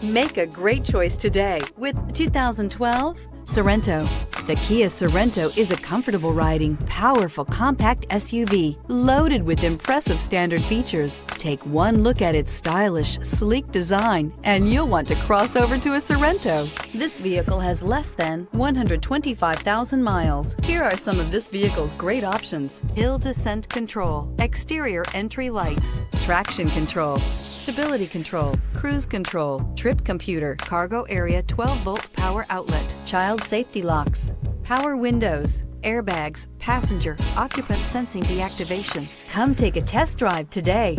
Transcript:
Make a great choice today with 2012 Sorento. The Kia Sorento is a comfortable riding, powerful compact SUV loaded with impressive standard features. Take one look at its stylish, sleek design and you'll want to cross over to a Sorento. This vehicle has less than 125,000 miles. Here are some of this vehicle's great options: hill descent control, exterior entry lights, traction control, stability control, cruise control, trip computer, cargo area 12-volt power outlet, child safety locks, power windows, airbags, passenger occupant sensing deactivation. Come take a test drive today.